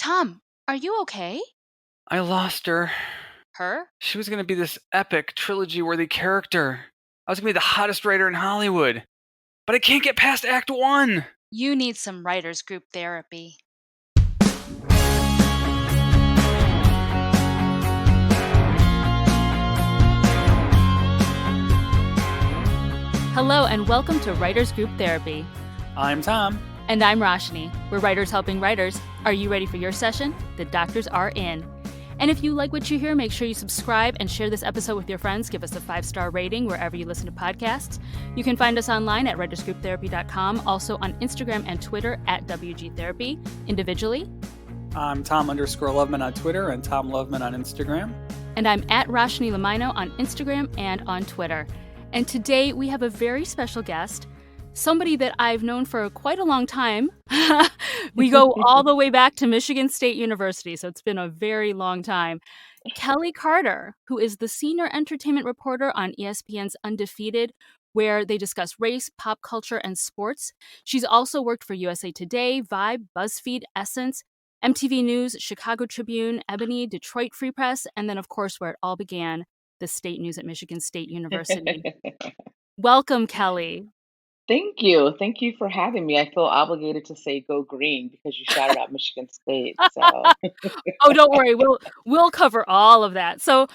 Tom, are you okay? I lost her. Her? She was going to be this epic, trilogy worthy character. I was going to be the hottest writer in Hollywood. But I can't get past Act 1. You need some writers group therapy. Hello and welcome to Writers Group Therapy. I'm Tom. And I'm Roshni. We're writers helping writers. Are you ready for your session? The doctors are in. And if you like what you hear, make sure you subscribe and share this episode with your friends. Give us a 5-star rating wherever you listen to podcasts. You can find us online at writersgrouptherapy.com, also on Instagram and Twitter at WGTherapy. Individually, I'm Tom_Loveman on Twitter and Tom Loveman on Instagram. And I'm at Roshni Lamino on Instagram and on Twitter. And today we have a very special guest, somebody that I've known for quite a long time. We go all the way back to Michigan State University, so it's been a very long time. Kelley Carter, who is the senior entertainment reporter on ESPN's Undefeated, where they discuss race, pop culture, and sports. She's also worked for USA Today, Vibe, BuzzFeed, Essence, MTV News, Chicago Tribune, Ebony, Detroit Free Press, and then, of course, where it all began, the state news at Michigan State University. Welcome, Kelley. Thank you. Thank you for having me. I feel obligated to say go green because you shouted out Michigan State. So, Oh, don't worry. We'll cover all of that. So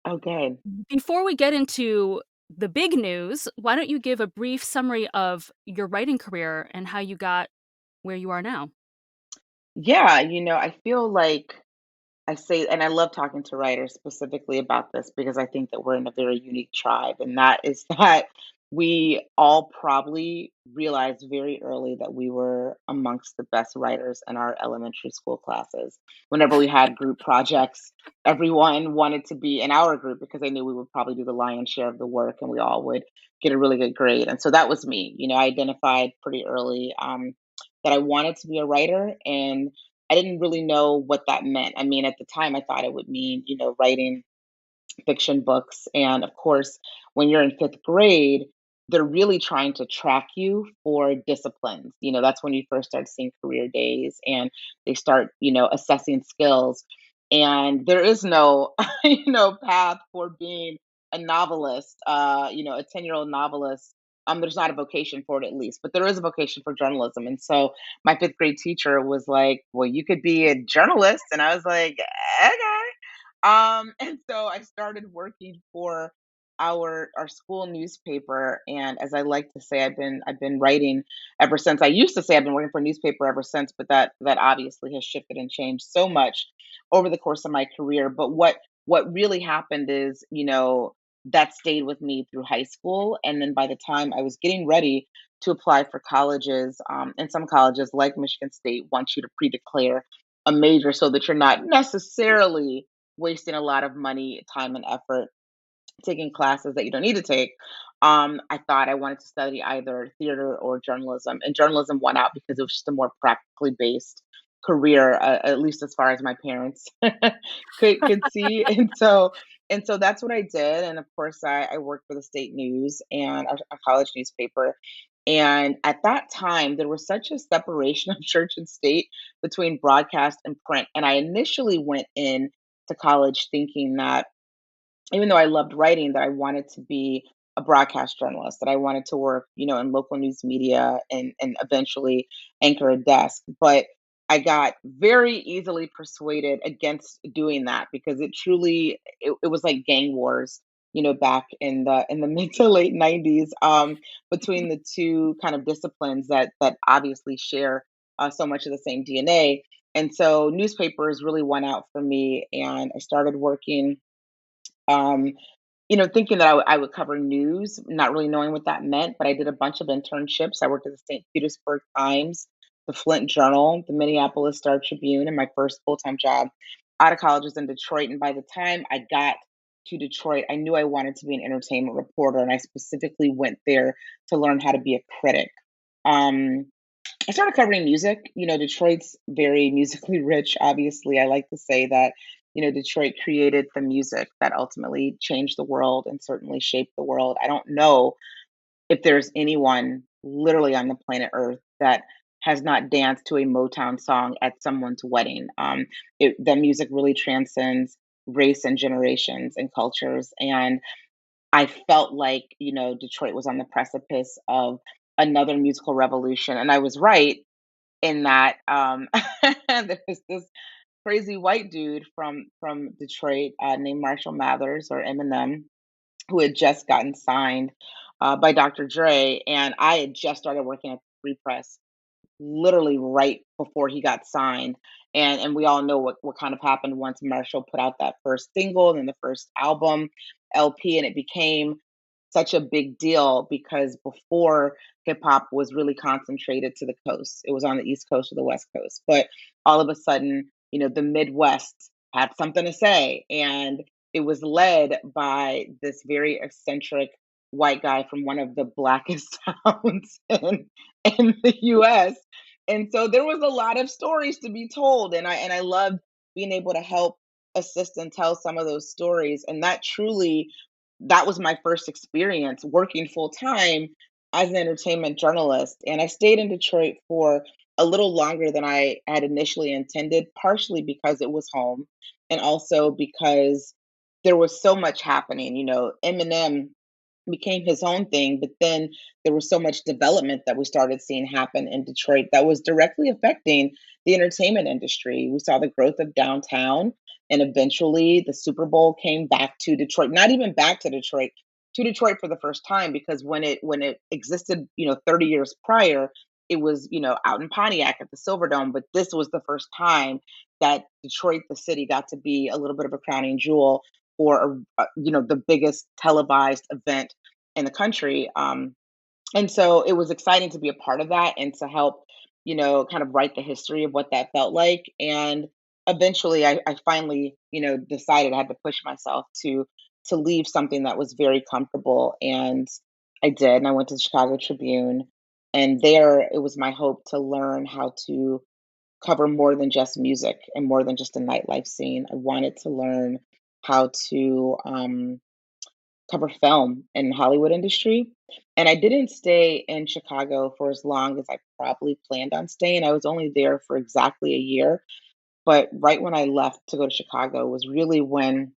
okay. before we get into the big news, why don't you give a brief summary of your writing career and how you got where you are now? Yeah, I feel like I say, and I love talking to writers specifically about this because I think that we're in a very unique tribe, and that is that we all probably realized very early that we were amongst the best writers in our elementary school classes. Whenever we had group projects, everyone wanted to be in our group because they knew we would probably do the lion's share of the work and we all would get a really good grade. And so that was me. I identified pretty early that I wanted to be a writer, and I didn't really know what that meant. I mean, at the time, I thought it would mean, writing fiction books. And of course, when you're in fifth grade, they're really trying to track you for disciplines. That's when you first start seeing career days and they start, assessing skills. And there is no, path for being a novelist, a 10-year-old novelist. There's not a vocation for it, at least, but there is a vocation for journalism. And so my fifth grade teacher was like, well, you could be a journalist. And I was like, okay. And so I started working for our school newspaper, and as I like to say, I've been writing ever since. I used to say I've been working for a newspaper ever since, but that obviously has shifted and changed so much over the course of my career. But what really happened is, that stayed with me through high school, and then by the time I was getting ready to apply for colleges, and some colleges like Michigan State want you to pre-declare a major so that you're not necessarily wasting a lot of money, time, and effort taking classes that you don't need to take. I thought I wanted to study either theater or journalism, and journalism won out because it was just a more practically based career, at least as far as my parents could see. And so that's what I did. And of course, I worked for the state news and a college newspaper. And at that time, there was such a separation of church and state between broadcast and print. And I initially went in to college thinking that even though I loved writing, that I wanted to be a broadcast journalist, that I wanted to work, in local news media and eventually anchor a desk. But I got very easily persuaded against doing that because it was like gang wars, back in the mid to late 90s, between the two kind of disciplines that obviously share so much of the same DNA. And so newspapers really won out for me, and I started working um, thinking that I would cover news, not really knowing what that meant, but I did a bunch of internships. I worked at the St. Petersburg Times, the Flint Journal, the Minneapolis Star Tribune, and my first full-time job out of college was in Detroit. And by the time I got to Detroit, I knew I wanted to be an entertainment reporter, and I specifically went there to learn how to be a critic. Um, I started covering music. Detroit's very musically rich, obviously. I like to say that, Detroit created the music that ultimately changed the world and certainly shaped the world. I don't know if there's anyone literally on the planet Earth that has not danced to a Motown song at someone's wedding. The music really transcends race and generations and cultures. And I felt like, Detroit was on the precipice of another musical revolution. And I was right in that there was this crazy white dude from Detroit named Marshall Mathers or Eminem who had just gotten signed by Dr. Dre, and I had just started working at Free Press literally right before he got signed. And we all know what kind of happened once Marshall put out that first single and then the first album LP, and it became such a big deal because before hip hop was really concentrated to the coast. It was on the East Coast or the West Coast. But all of a sudden, the Midwest had something to say. And it was led by this very eccentric white guy from one of the blackest towns in the US. And so there was a lot of stories to be told. And I loved being able to help assist and tell some of those stories. And that was my first experience working full time as an entertainment journalist. And I stayed in Detroit for a little longer than I had initially intended, partially because it was home and also because there was so much happening. Eminem became his own thing, but then there was so much development that we started seeing happen in Detroit that was directly affecting the entertainment industry. We saw the growth of downtown, and eventually the Super Bowl came back to Detroit. Not even back to Detroit for the first time, because when it existed, 30 years prior, it was, out in Pontiac at the Silverdome, but this was the first time that Detroit, the city, got to be a little bit of a crowning jewel for the biggest televised event in the country. And so it was exciting to be a part of that and to help, kind of write the history of what that felt like. And eventually I finally, decided I had to push myself to leave something that was very comfortable. And I did. And I went to the Chicago Tribune. And there it was my hope to learn how to cover more than just music and more than just a nightlife scene. I wanted to learn how to cover film and Hollywood industry. And I didn't stay in Chicago for as long as I probably planned on staying. I was only there for exactly a year. But right when I left to go to Chicago was really when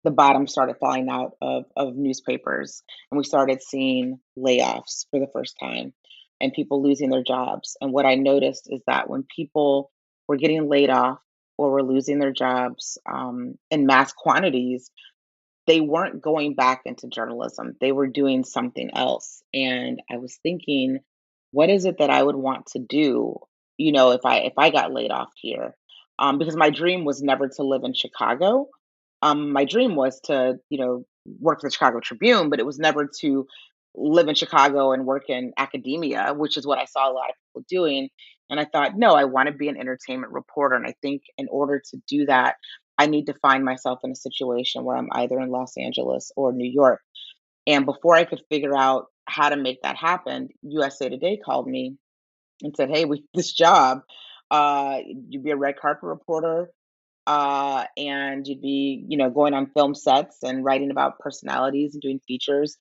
the bottom started falling out of newspapers. And we started seeing layoffs for the first time and people losing their jobs. And what I noticed is that when people were getting laid off or were losing their jobs in mass quantities, they weren't going back into journalism. They were doing something else. And I was thinking, what is it that I would want to do, if I got laid off here? Because my dream was never to live in Chicago. My dream was to, work for the Chicago Tribune, but it was never to live in Chicago and work in academia, which is what I saw a lot of people doing. And I thought, no, I want to be an entertainment reporter. And I think in order to do that, I need to find myself in a situation where I'm either in Los Angeles or New York. And before I could figure out how to make that happen, USA Today called me and said, "Hey, we this job. You'd be a red carpet reporter, and you'd be, going on film sets and writing about personalities and doing features.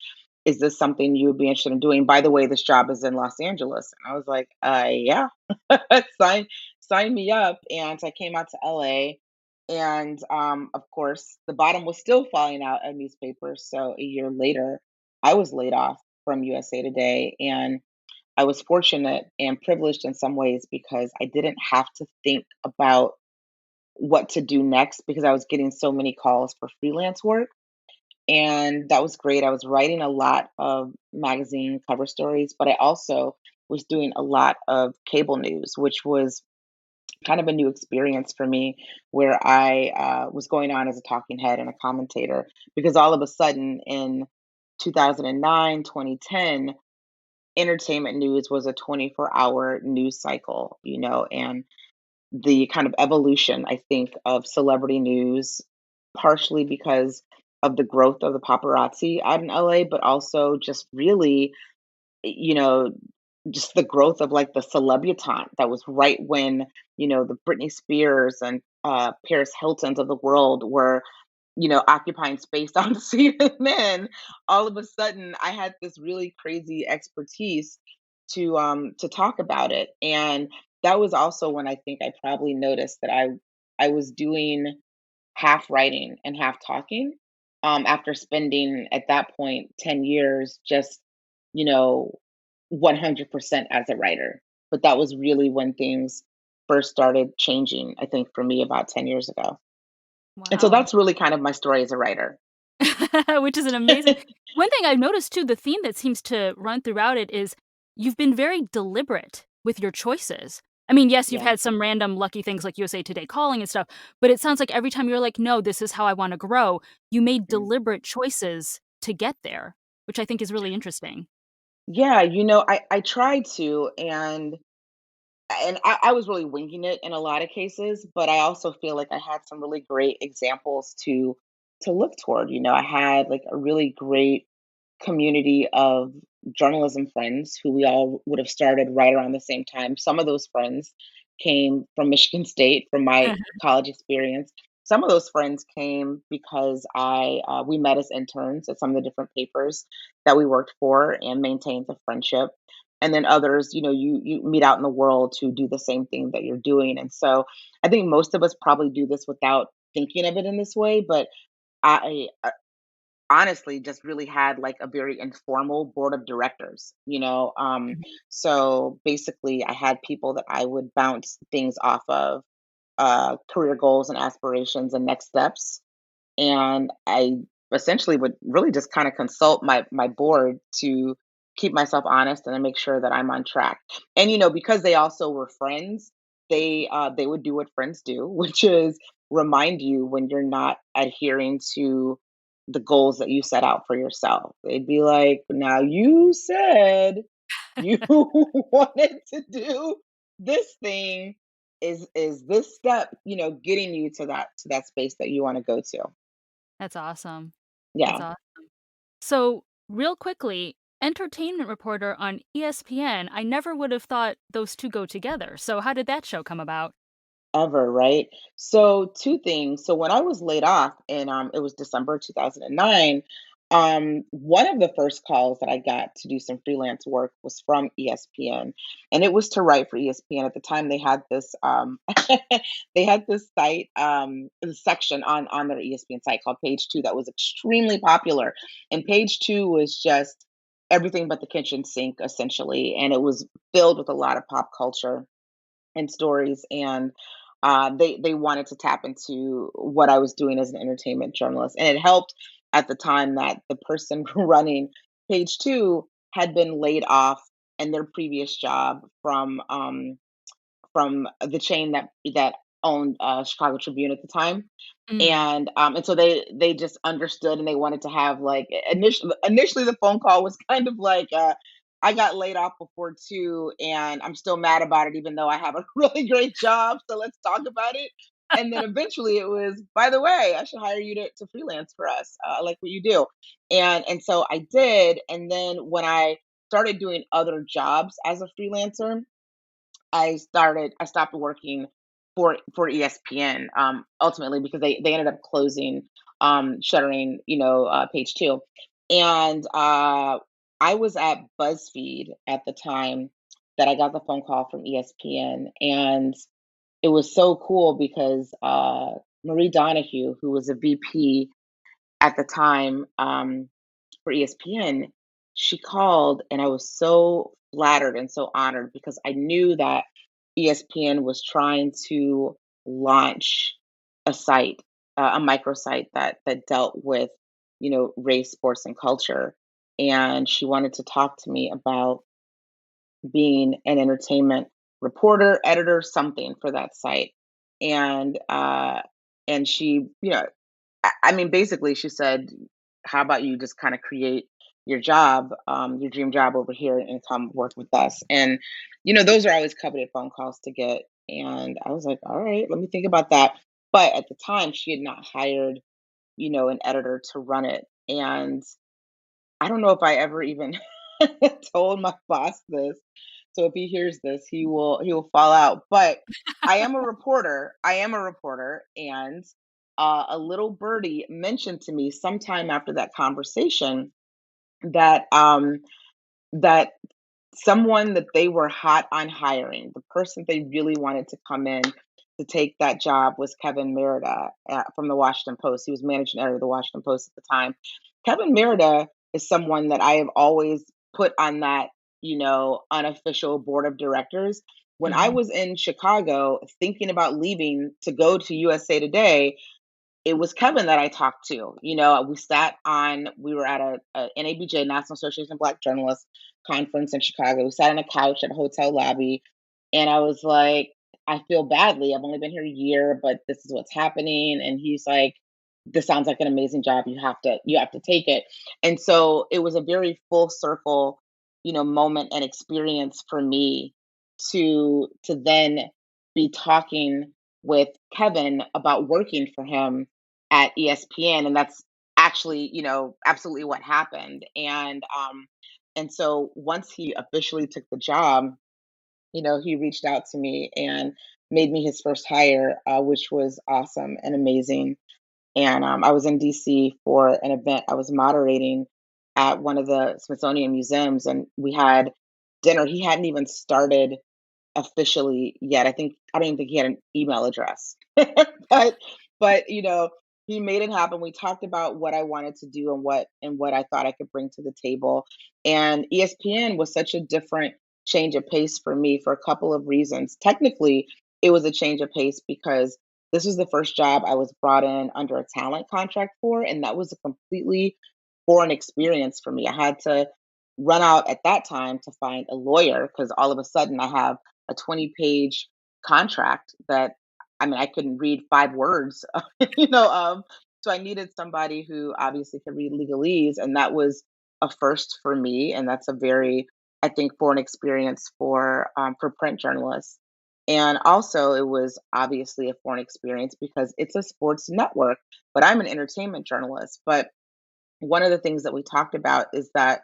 Is this something you would be interested in doing? By the way, this job is in Los Angeles." And I was like, yeah, sign sign me up. And so I came out to LA. And of course, the bottom was still falling out of newspapers. So a year later, I was laid off from USA Today. And I was fortunate and privileged in some ways because I didn't have to think about what to do next because I was getting so many calls for freelance work. And that was great. I was writing a lot of magazine cover stories, but I also was doing a lot of cable news, which was kind of a new experience for me, where I was going on as a talking head and a commentator because all of a sudden in 2009, 2010, entertainment news was a 24-hour news cycle, and the kind of evolution, I think, of celebrity news, partially because of the growth of the paparazzi out in LA, but also just really, you know, just the growth of like the celebutante that was right when, the Britney Spears and Paris Hiltons of the world were, occupying space on CNN. All of a sudden, I had this really crazy expertise to talk about it. And that was also when I think I probably noticed that I was doing half writing and half talking, after spending at that point 10 years just, you know, 100% as a writer. But that was really when things first started changing, I think, for me about 10 years ago. And so Wow. that's really kind of my story as a writer. Which is an amazing one thing I've noticed too, the theme that seems to run throughout it is you've been very deliberate with your choices. I mean, yes, you've Yeah. had some random lucky things like USA Today calling and stuff, but it sounds like every time you're like, "No, this is how I wanna grow," you made Mm. deliberate choices to get there, which I think is really interesting. Yeah, I tried to, and I was really winging it in a lot of cases, but I also feel like I had some really great examples to look toward. I had like a really great community of journalism friends who we all would have started right around the same time. Some of those friends came from Michigan State, from my college experience. Some of those friends came because I we met as interns at some of the different papers that we worked for and maintained a friendship. And then others, you meet out in the world to do the same thing that you're doing. And so I think most of us probably do this without thinking of it in this way, but I honestly just really had like a very informal board of directors. So basically I had people that I would bounce things off of, career goals and aspirations and next steps, and I essentially would really just kind of consult my board to keep myself honest and to make sure that I'm on track. And because they also were friends, they would do what friends do, which is remind you when you're not adhering to the goals that you set out for yourself. They'd be like, "Now you said you wanted to do this thing. Is this step, getting you to that space that you want to go to?" That's awesome. That's Yeah. awesome. So, real quickly, entertainment reporter on ESPN, I never would have thought those 2 go together. So, how did that show come about? Ever, right? So two things. So when I was laid off in it was December 2009, one of the first calls that I got to do some freelance work was from ESPN, and it was to write for ESPN. At the time they had this they had this site, this section on their ESPN site called Page 2 that was extremely popular. And Page 2 was just everything but the kitchen sink essentially, and it was filled with a lot of pop culture and stories. And they wanted to tap into what I was doing as an entertainment journalist, and it helped at the time that the person running Page Two had been laid off in their previous job from the chain that owned Chicago Tribune at the time. Mm. And so they just understood, and they wanted to have like initially the phone call was kind of like, I got laid off before too, and I'm still mad about it even though I have a really great job, so let's talk about it. And then eventually it was, by the way, I should hire you to freelance for us. I like what you do. And so I did. And then when I started doing other jobs as a freelancer, I stopped working for ESPN, ultimately because they ended up closing, shuttering, Page Two. And I was at BuzzFeed at the time that I got the phone call from ESPN, and it was so cool because Marie Donahue, who was a VP at the time, for ESPN, she called, and I was so flattered and so honored because I knew that ESPN was trying to launch a site, a microsite that dealt with, race, sports, and culture. And she wanted to talk to me about being an entertainment reporter, editor, something for that site. And she, I mean, basically, she said, "How about you just kind of create your job, your dream job over here, and come work with us?" And those are always coveted phone calls to get. And I was like, "All right, let me think about that." But at the time, she had not hired, an editor to run it, and I don't know if I ever even told my boss this. So if he hears this, he will fall out. But I am a reporter. I am a reporter, and a little birdie mentioned to me sometime after that conversation that that someone that they were hot on hiring, the person they really wanted to come in to take that job was Kevin Merida from the Washington Post. He was managing editor of the Washington Post at the time. Kevin Merida is someone that I have always put on that, unofficial board of directors. When I Mhm. was in Chicago thinking about leaving to go to USA Today, it was Kevin that I talked to. We were at a NABJ, National Association of Black Journalists conference in Chicago. We sat on a couch at a hotel lobby, and I was like, I feel badly. I've only been here a year, but this is what's happening. And he's like, this sounds like an amazing job. You have to take it. And so it was a very full circle, moment and experience for me to then be talking with Kevin about working for him at ESPN, and that's actually, absolutely what happened. And so once he officially took the job, he reached out to me and made me his first hire, which was awesome and amazing. And I was in DC for an event I was moderating at one of the Smithsonian museums, and we had dinner. He hadn't even started officially yet. I don't even think he had an email address. But he made it happen. We talked about what I wanted to do and what I thought I could bring to the table. And ESPN was such a different change of pace for me for a couple of reasons. Technically, it was a change of pace because this was the first job I was brought in under a talent contract for, and that was a completely foreign experience for me. I had to run out at that time to find a lawyer because all of a sudden I have a 20-page contract that, I mean, I couldn't read 5 words, so I needed somebody who obviously could read legalese, and that was a first for me, and that's a very, I think, foreign experience for print journalists. And also, it was obviously a foreign experience because it's a sports network, but I'm an entertainment journalist. But one of the things that we talked about is that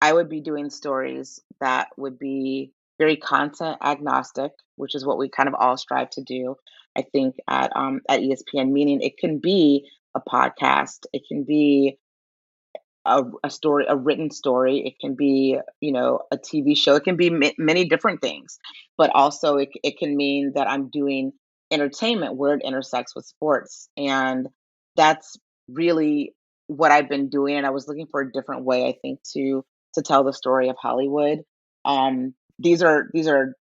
I would be doing stories that would be very content agnostic, which is what we kind of all strive to do, I think, at ESPN, meaning it can be a podcast, it can be a story, a written story, it can be, a TV show, it can be many different things, but also it can mean that I'm doing entertainment where it intersects with sports. And that's really what I've been doing. And I was looking for a different way, I think, to tell the story of Hollywood. These are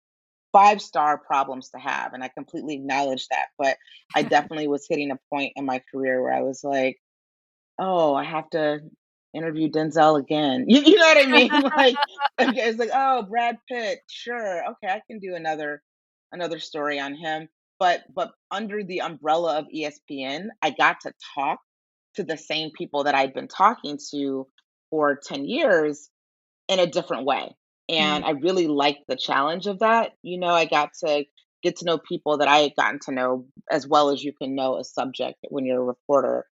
5-star problems to have, and I completely acknowledge that. But I definitely was hitting a point in my career where I was like, oh, I have to interview Denzel again. You know what I mean? Okay, it's like, oh, Brad Pitt, sure, okay, I can do another story on him. But under the umbrella of ESPN, I got to talk to the same people that I'd been talking to for 10 years in a different way. Mm. And I really liked the challenge of that. I got to get to know people that I had gotten to know as well as you can know a subject when you're a reporter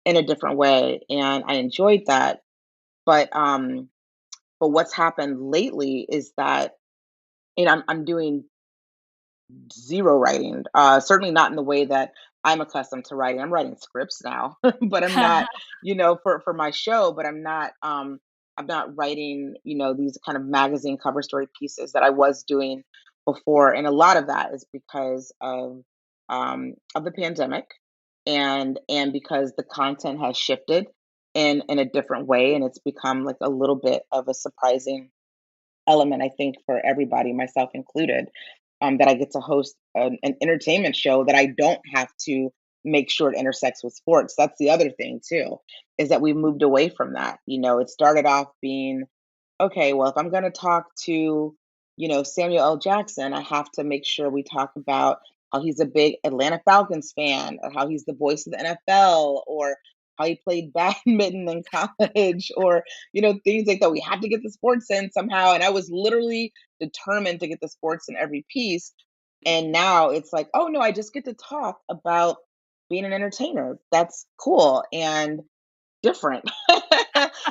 in a different way, and I enjoyed that. But what's happened lately is that I'm doing zero writing. Certainly not in the way that I'm accustomed to writing. I'm writing scripts now, but I'm not, for my show. But I'm not writing, these kind of magazine cover story pieces that I was doing before, and a lot of that is because of the pandemic, and because the content has shifted in a different way, and it's become like a little bit of a surprising element, I think, for everybody, myself included, that I get to host an entertainment show that I don't have to make sure it intersects with sports. That's the other thing too, is that we moved away from that. It started off being, okay, well, if I'm going to talk to, Samuel L. Jackson, I have to make sure we talk about how he's a big Atlanta Falcons fan, or how he's the voice of the NFL, or how he played badminton in college, or, things like that. We have to get the sports in somehow. And I was literally determined to get the sports in every piece. And now it's like, oh no, I just get to talk about being an entertainer. That's cool and different,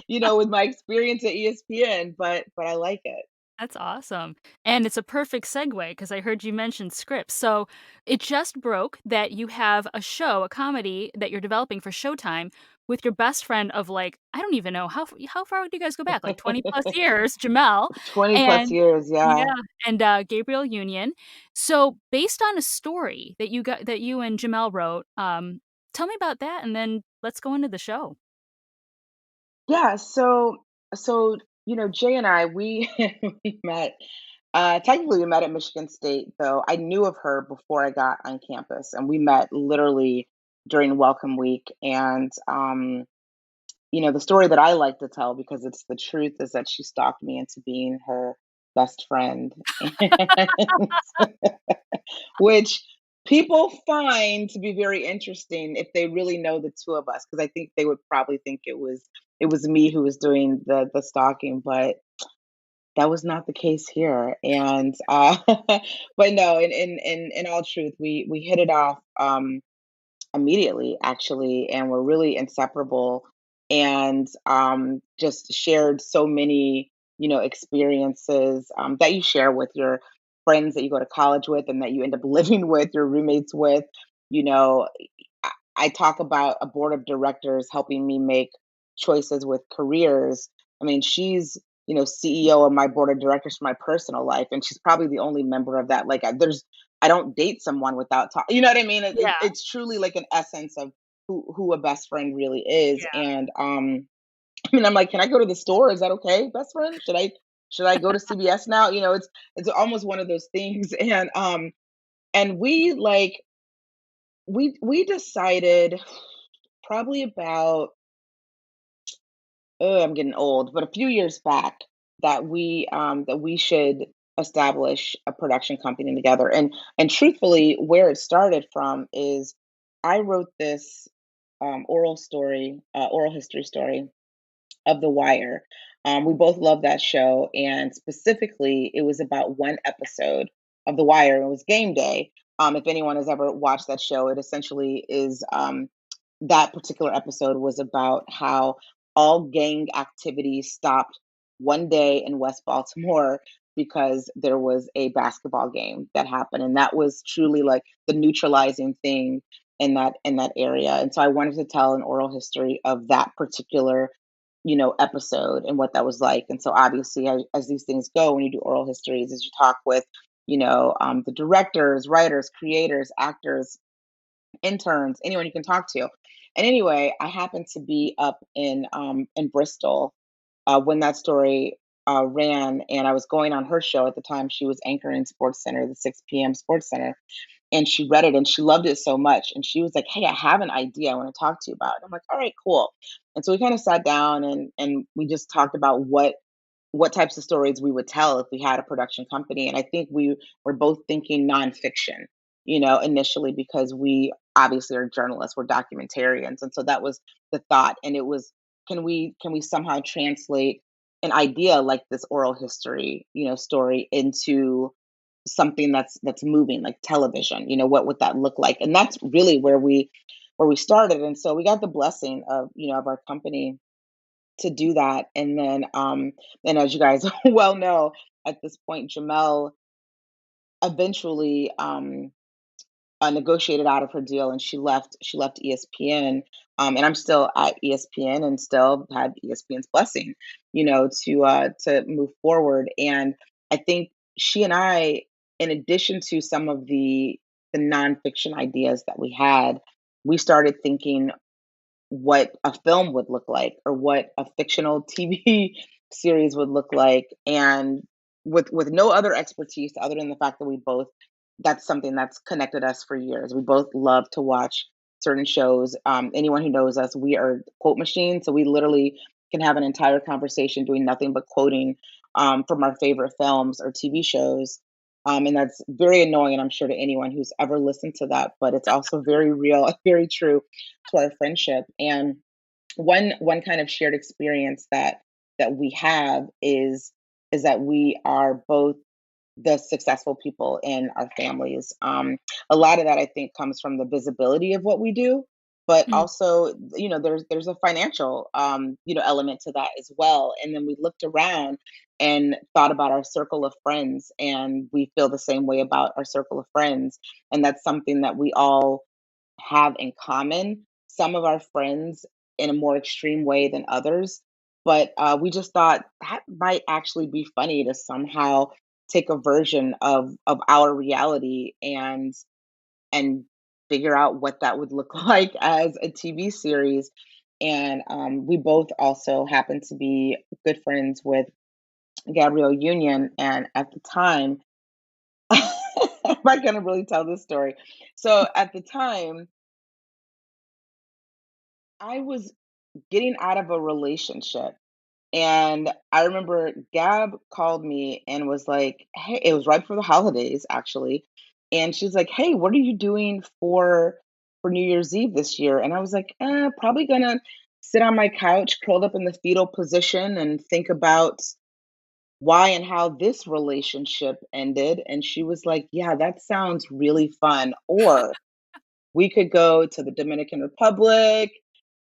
with my experience at ESPN, but I like it. That's awesome. And it's a perfect segue because I heard you mention scripts. So it just broke that you have a show, a comedy that you're developing for Showtime with your best friend of like, I don't even know how far do you guys go back? Like 20 plus years, Jamel 20 plus and years, yeah, yeah. and Gabriel Union. So based on a story that you and Jamel wrote, tell me about that and then let's go into the show. Yeah, so Jay and I, we we met. Technically, we met at Michigan State, though I knew of her before I got on campus, and we met literally during Welcome Week. And the story that I like to tell because it's the truth is that she stalked me into being her best friend, which people find to be very interesting if they really know the two of us, because I think they would probably think it was me who was doing the stalking, but that was not the case here. And but no, in all truth, we hit it off immediately, actually, and we're really inseparable, and just shared so many experiences that you share with your friends that you go to college with and that you end up living with, your roommates with. you know I talk about a board of directors helping me make choices with careers. I mean, she's, CEO of my board of directors for my personal life, and she's probably the only member of that. Like, I don't date someone without talk. You know what I mean? Yeah, It's truly like an essence of who a best friend really is. yeah. And I mean, I'm like, can I go to the store? Is that okay, best friend? Should I go to CBS now? It's almost one of those things. And we decided probably about, oh, I'm getting old, but a few years back that we should establish a production company together. And truthfully, where it started from is I wrote this oral history story of The Wire. We both love that show, and specifically, it was about one episode of The Wire. And it was Game Day. If anyone has ever watched that show, it essentially is that particular episode was about how all gang activity stopped one day in West Baltimore because there was a basketball game that happened, and that was truly like the neutralizing thing in that area. And so I wanted to tell an oral history of that particular episode and what that was like. And so obviously, as these things go, when you do oral histories, is you talk with the directors, writers, creators, actors, interns, anyone you can talk to. And anyway, I happened to be up in Bristol when that story ran, and I was going on her show at the time. She was anchoring Sports Center, the 6 p.m. Sports Center, and she read it and she loved it so much. And she was like, "Hey, I have an idea I want to talk to you about." And I'm like, "All right, cool." And so we kind of sat down and we just talked about what types of stories we would tell if we had a production company. And I think we were both thinking nonfiction, initially, because we obviously are journalists, we're documentarians. And so that was the thought. And it was, can we somehow translate an idea like this oral history, story into something that's moving, like television? What would that look like? And that's really where we started. And so we got the blessing of our company to do that. And as you guys well know, at this point, Jamel eventually negotiated out of her deal, and she left ESPN. And I'm still at ESPN and still had ESPN's blessing, to move forward. And I think she and I, in addition to some of the nonfiction ideas that we had, we started thinking what a film would look like or what a fictional TV series would look like, and with no other expertise other than the fact that we both, that's something that's connected us for years. We both love to watch certain shows. Anyone who knows us, we are quote machines, so we literally can have an entire conversation doing nothing but quoting from our favorite films or TV shows. And that's very annoying, and I'm sure to anyone who's ever listened to that, but it's also very real, very true to our friendship. And one kind of shared experience that we have is that we are both the successful people in our families. A lot of that I think comes from the visibility of what we do, but Mm. also, there's a financial, element to that as well. And then we looked around and thought about our circle of friends, and we feel the same way about our circle of friends. And that's something that we all have in common. Some of our friends in a more extreme way than others, but we just thought that might actually be funny to somehow take a version of our reality and figure out what that would look like as a TV series. And we both also happen to be good friends with Gabrielle Union. And at the time, am I going to really tell this story? So at the time, I was getting out of a relationship. And I remember Gab called me and was like, "Hey," it was right before the holidays actually. And she's like, "Hey, what are you doing for New Year's Eve this year?" And I was like, probably gonna sit on my couch, curled up in the fetal position and think about why and how this relationship ended." And she was like, "Yeah, that sounds really fun. Or we could go to the Dominican Republic,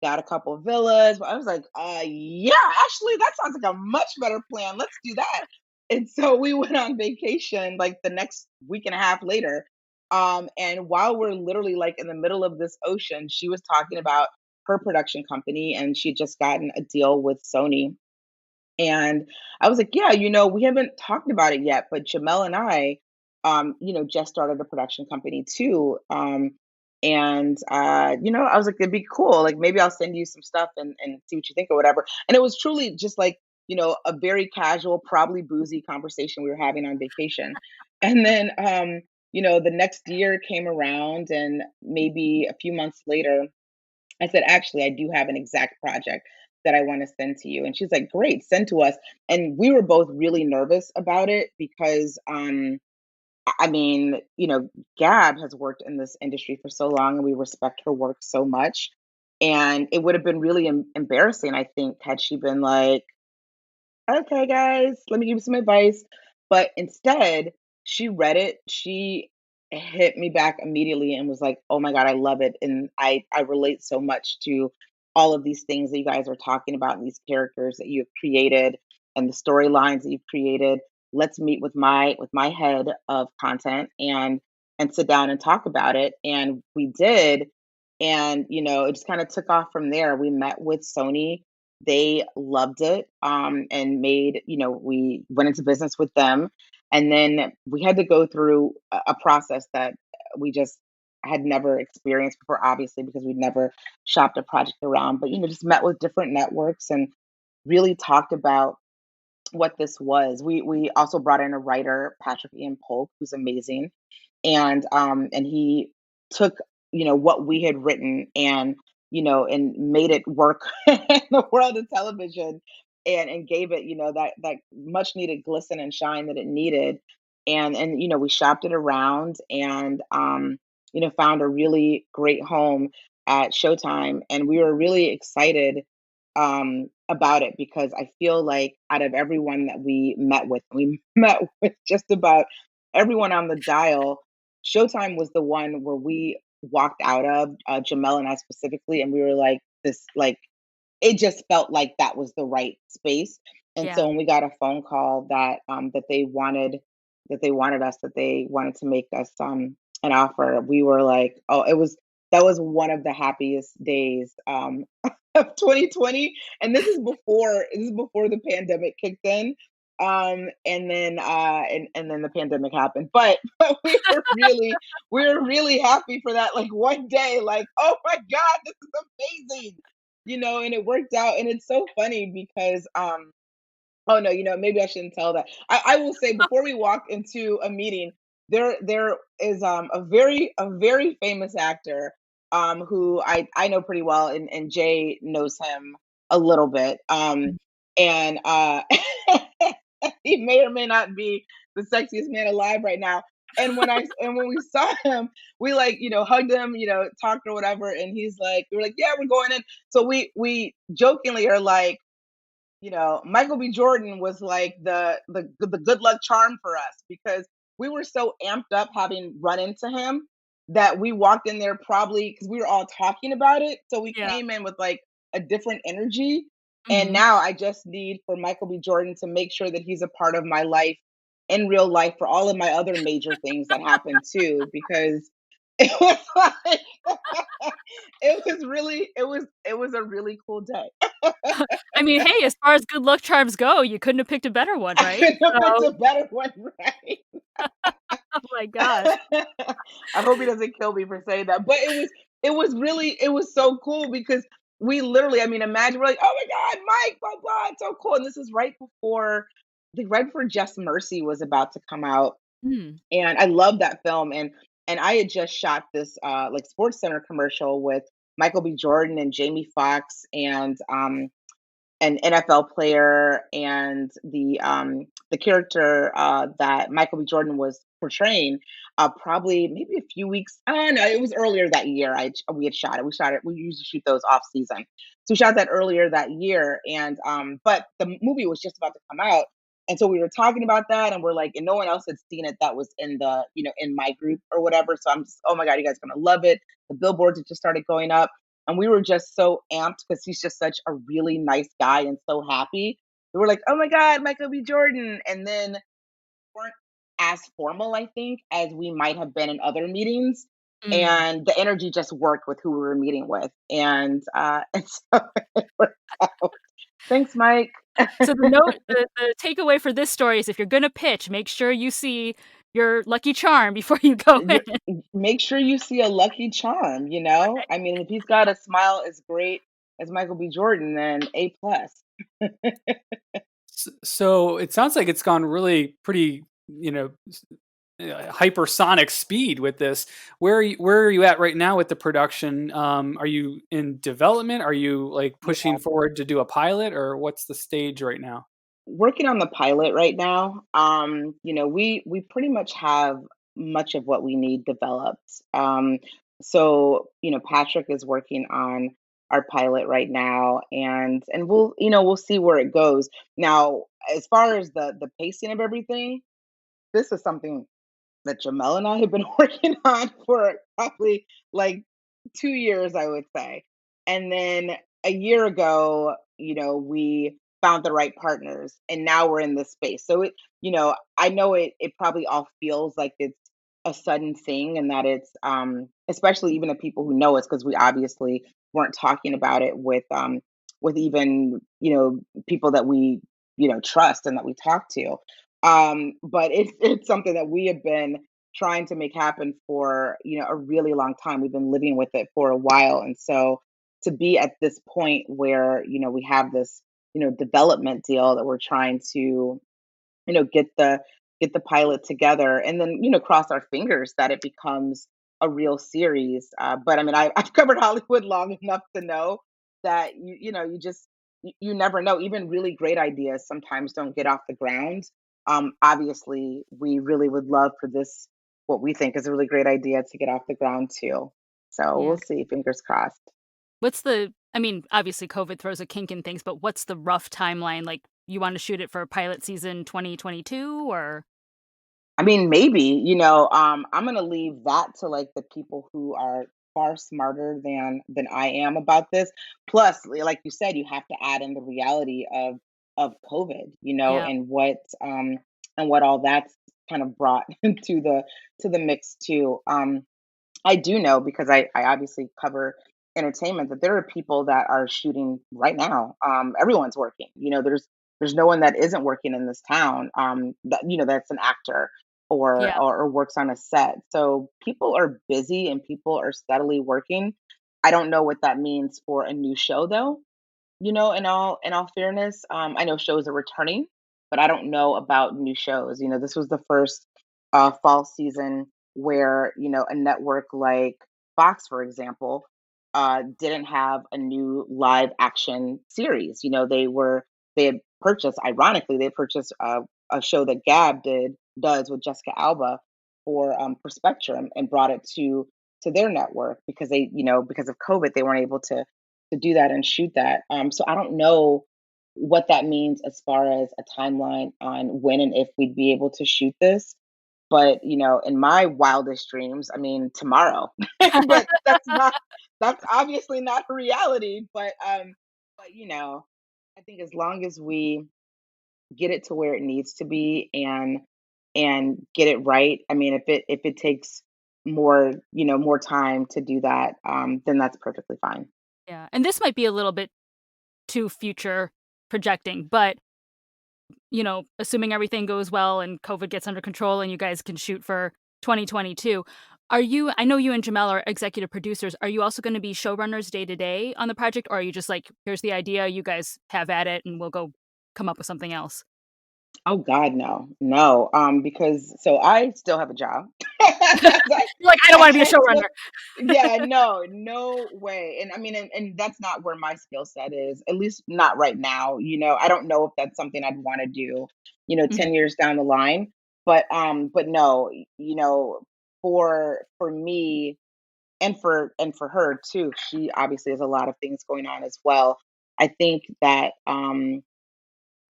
got a couple of villas." I was like, yeah, actually, that sounds like a much better plan. Let's do that. And so we went on vacation like the next week and a half later. And while we're literally like in the middle of this ocean, she was talking about her production company, and she had just gotten a deal with Sony. And I was like, "Yeah, we haven't talked about it yet, but Jamel and I, just started a production company too." And I was like, "It'd be cool. Like, maybe I'll send you some stuff and see what you think or whatever." And it was truly just like, a very casual, probably boozy conversation we were having on vacation. And then, the next year came around, and maybe a few months later, I said, "Actually, I do have an exact project that I want to send to you." And she's like, "Great, send to us." And we were both really nervous about it because, I mean, Gab has worked in this industry for so long, and we respect her work so much. And it would have been really embarrassing, I think, had she been like, "Okay, guys, let me give you some advice." But instead, she read it. She hit me back immediately and was like, "Oh my God, I love it." And I relate so much to all of these things that you guys are talking about, and these characters that you've created and the storylines that you've created. Let's meet with my head of content and sit down and talk about it. And we did. And it just kind of took off from there. We met with Sony. They loved it, and we went into business with them. And then we had to go through a process that we just had never experienced before, obviously, because we'd never shopped a project around, but, just met with different networks and really talked about what this was. We also brought in a writer, Patrick Ian Polk, who's amazing, and he took what we had written and made it work in the world of television, and gave it that much needed glisten and shine that it needed. And we shopped it around, and found a really great home at Showtime, and we were really excited about it, because I feel like out of everyone that we met with just about everyone on the dial. Showtime was the one where we walked out of, Jamel and I specifically, and we were like, this, like, it just felt like that was the right space. And Yeah. so when we got a phone call that they wanted to make us an offer, we were like, oh, that was one of the happiest days of 2020. And this is before the pandemic kicked in. And then the pandemic happened. But we were really happy for that, like, one day, like, oh my God, this is amazing. And it worked out. And it's so funny because oh no, maybe I shouldn't tell that. I will say, before we walked into a meeting, there is a very famous actor who I know pretty well, and Jay knows him a little bit. And he may or may not be the sexiest man alive right now. And when we saw him, we, like, hugged him, talked or whatever, and we were like, "Yeah, we're going in." So we jokingly are like, Michael B. Jordan was like the good luck charm for us, because we were so amped up having run into him that we walked in there probably because we were all talking about it. So we Yeah. came in with like a different energy. And Mhm. now I just need for Michael B. Jordan to make sure that he's a part of my life in real life for all of my other major things that happen too, because it was like it was a really cool day. I mean, hey, as far as good luck charms go, you couldn't have picked a better one, I right? couldn't have picked So a better one, right? oh my gosh. I hope he doesn't kill me for saying that. But it was so cool because we literally, I mean, imagine we're like, oh my God, Mike, blah blah, it's so cool. And this is right before I think right before Just Mercy was about to come out. Mm. And I love that film. And I had just shot this like Sports Center commercial with Michael B. Jordan and Jamie Foxx and an NFL player and the character that Michael B. Jordan was portraying, probably maybe a few weeks. I don't know. It was earlier that year. We had shot it. We shot it. We usually shoot those off season, so we shot that earlier that year. And but the movie was just about to come out, and so we were talking about that, and we're like, and no one else had seen it that was in the in my group or whatever. So I'm just, oh my god, you guys are gonna love it. The billboards had just started going up. And we were just so amped because he's just such a really nice guy and so happy. We were like, oh my God, Michael B. Jordan. And then weren't as formal, I think, as we might have been in other meetings. Mm. And the energy just worked with who we were meeting with. And, and so it worked out. Thanks, Mike. So the takeaway for this story is if you're gonna pitch, make sure you see your lucky charm before you go in. Make sure you see a Lucky Charm, you know? I mean, if he's got a smile as great as Michael B. Jordan, then A plus. So it sounds like it's gone really pretty, hypersonic speed with this. Where are you at right now with the production? Are you in development? Are you like pushing forward to do a pilot, or what's the stage right now? Working on the pilot right now. We pretty much have much of what we need developed. So Patrick is working on our pilot right now, and we'll see where it goes. Now, as far as the pacing of everything, this is something that Jamel and I have been working on for probably like 2 years, I would say. And then a year ago, we found the right partners and now we're in this space. So I know it probably all feels like it's a sudden thing and that it's especially even the people who know us, because we obviously weren't talking about it with even, people that we, trust and that we talk to. But it's something that we have been trying to make happen for a really long time. We've been living with it for a while, and so to be at this point where we have this development deal that we're trying to get the pilot together, and then cross our fingers that it becomes a real series. But I mean, I've covered Hollywood long enough to know that you never know. Even really great ideas sometimes don't get off the ground. Obviously, we really would love for this, what we think is a really great idea, to get off the ground too. So Yeah. we'll see. Fingers crossed. I mean, obviously COVID throws a kink in things, but what's the rough timeline? Like, you wanna shoot it for pilot season 2022 or I mean, maybe, I'm gonna leave that to like the people who are far smarter than I am about this. Plus, like you said, you have to add in the reality of COVID, yeah. and what all that's kind of brought to the mix too. I do know because I obviously cover entertainment that there are people that are shooting right now. Everyone's working. There's no one that isn't working in this town. That's an actor Yeah. or works on a set. So people are busy and people are steadily working. I don't know what that means for a new show though. In all fairness, I know shows are returning, but I don't know about new shows. This was the first fall season where a network like Fox, for example, didn't have a new live action series. They had purchased, ironically, they purchased a show that Gab does with Jessica Alba for Spectrum, and brought it to their network because because of COVID they weren't able to do that and shoot that. So I don't know what that means as far as a timeline on when and if we'd be able to shoot this. But, in my wildest dreams, I mean, tomorrow. But that's obviously not reality. But I think as long as we get it to where it needs to be and get it right. I mean, if it takes more time to do that, then that's perfectly fine. Yeah. And this might be a little bit too future projecting, but assuming everything goes well and COVID gets under control and you guys can shoot for 2022, I know you and Jamel are executive producers. Are you also going to be showrunners day to day on the project? Or are you just like, here's the idea, you guys have at it and we'll go come up with something else? Oh God, no, no. Because so I still have a job. You're like, I don't want to be a I still, showrunner. yeah, no, no way. And I mean, and that's not where my skill set is, at least not right now. I don't know if that's something I'd want to do, Mhm. 10 years down the line. But no, for me and for her too, she obviously has a lot of things going on as well. I think that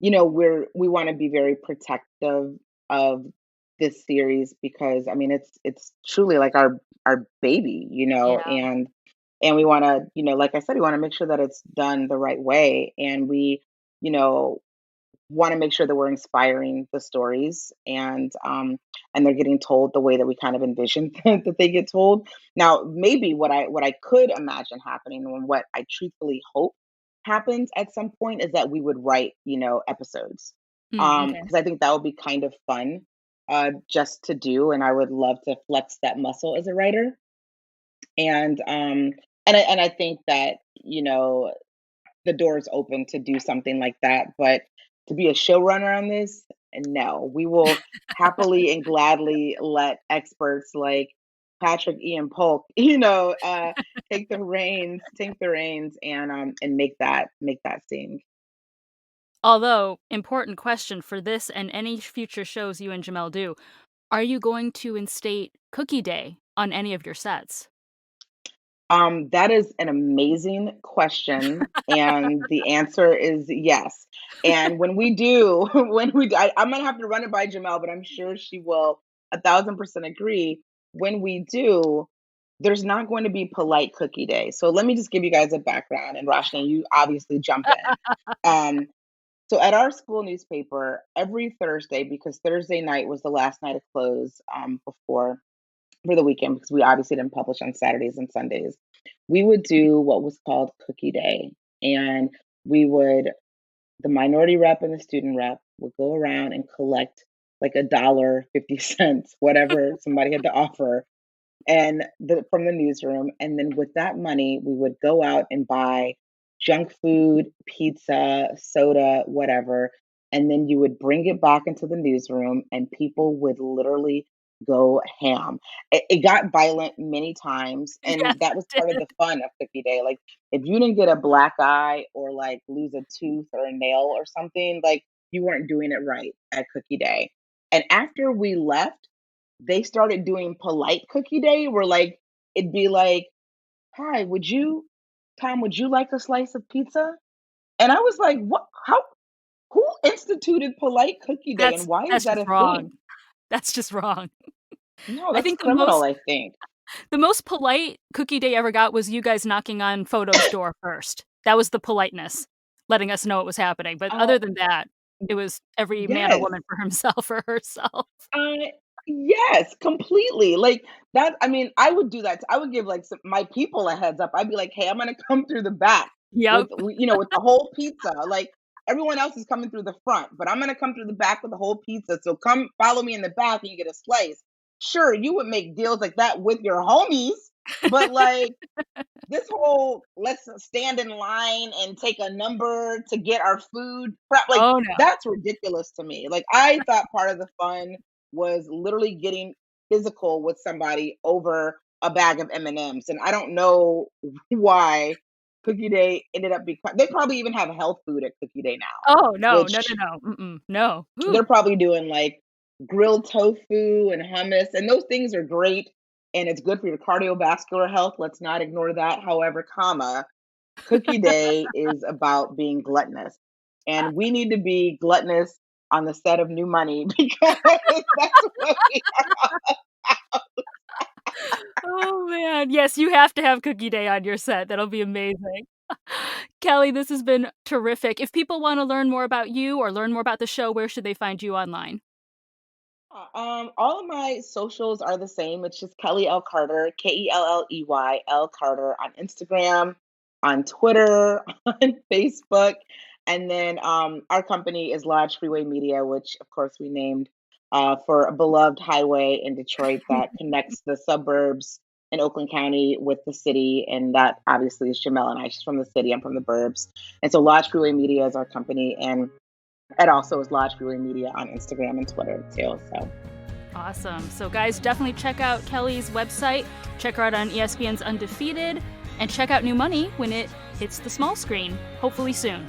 we want to be very protective of this series because I mean it's truly like our baby, Yeah. and we want to, like I said, we want to make sure that it's done the right way, and we, you know, want to make sure that we're inspiring the stories and they're getting told the way that we kind of envision that they get told. Now, maybe what I could imagine happening and what I truthfully hope happens at some point is that we would write, episodes. Okay. Because I think that would be kind of fun just to do, and I would love to flex that muscle as a writer. And I think that, the door is open to do something like that. But to be a showrunner on this, no, we will happily and gladly let experts like Patrick Ian Polk, take the reins, and make that scene. Although, important question for this and any future shows you and Jamel do, are you going to instate Cookie Day on any of your sets? That is an amazing question, and the answer is yes. And when we do, I'm gonna have to run it by Jamel, but I'm sure she will 1,000% agree. When we do, there's not going to be polite cookie day. So let me just give you guys a background, and Roshni, you obviously jump in. Um, so at our school newspaper, every Thursday, because Thursday night was the last night of close before for the weekend, because we obviously didn't publish on Saturdays and Sundays, we would do what was called Cookie Day. And we would, the minority rep and the student rep would go around and collect like $1.50, whatever somebody had to offer, and from the newsroom. And then with that money, we would go out and buy junk food, pizza, soda, whatever. And then you would bring it back into the newsroom, and people would literally go ham. It got violent many times, Yes, and that was it part of did. the fun of Cookie Day. Like, if you didn't get a black eye or like lose a tooth or a nail or something, like you weren't doing it right at Cookie Day. And after we left, they started doing polite cookie day where like it'd be like, "Hi, Tom, would you like a slice of pizza?" And I was like, "What? How? Who instituted polite cookie day and That's why is that's that just a wrong. thing?" That's just wrong. No, I that's think criminal, I think. the most polite Cookie Day ever got was you guys knocking on Photo's door first. That was the politeness, letting us know it was happening, but Uh, other than that, it was every man or yes. woman for himself or herself. Uh, yes, completely. Like that. I mean, I would do that. I would give like my people a heads up. I'd be like, "Hey, I'm gonna come through the back with, Yep. with the whole pizza. Like everyone else is coming through the front, but I'm gonna come through the back with the whole pizza. So come follow me in the back, and you get a slice." Sure, you would make deals like that with your homies, but like this whole let's stand in line and take a number to get our food prep, like Oh, no. that's ridiculous to me. Like I thought part of the fun was literally getting physical with somebody over a bag of M&Ms, and I don't know why Cookie Day ended up becoming, they probably even have health food at Cookie Day now, Oh, no, no, no, which no, mm-mm, no. Ooh. they're probably doing like grilled tofu and hummus, and those things are great, and it's good for your cardiovascular health. Let's not ignore that. However, Cookie Day is about being gluttonous, and we need to be gluttonous on the set of New Money because that's what we Oh man. Yes, you have to have Cookie Day on your set. That'll be amazing. Kelley, this has been terrific. If people want to learn more about you or learn more about the show, where should they find you online? All of my socials are the same. It's just Kelley L. Carter, Kelley L. Carter on Instagram, on Twitter, on Facebook. And then our company is Lodge Freeway Media, which of course we named for a beloved highway in Detroit that connects the suburbs in Oakland County with the city. And that obviously is Jamel and I. She's from the city, I'm from the burbs. And so Lodge Freeway Media is our company. And it also is Lodge Freeway Media on Instagram and Twitter too. So Awesome. So guys, definitely check out Kelley's website, check her out on ESPN's Undefeated, and check out New Money when it hits the small screen, hopefully soon.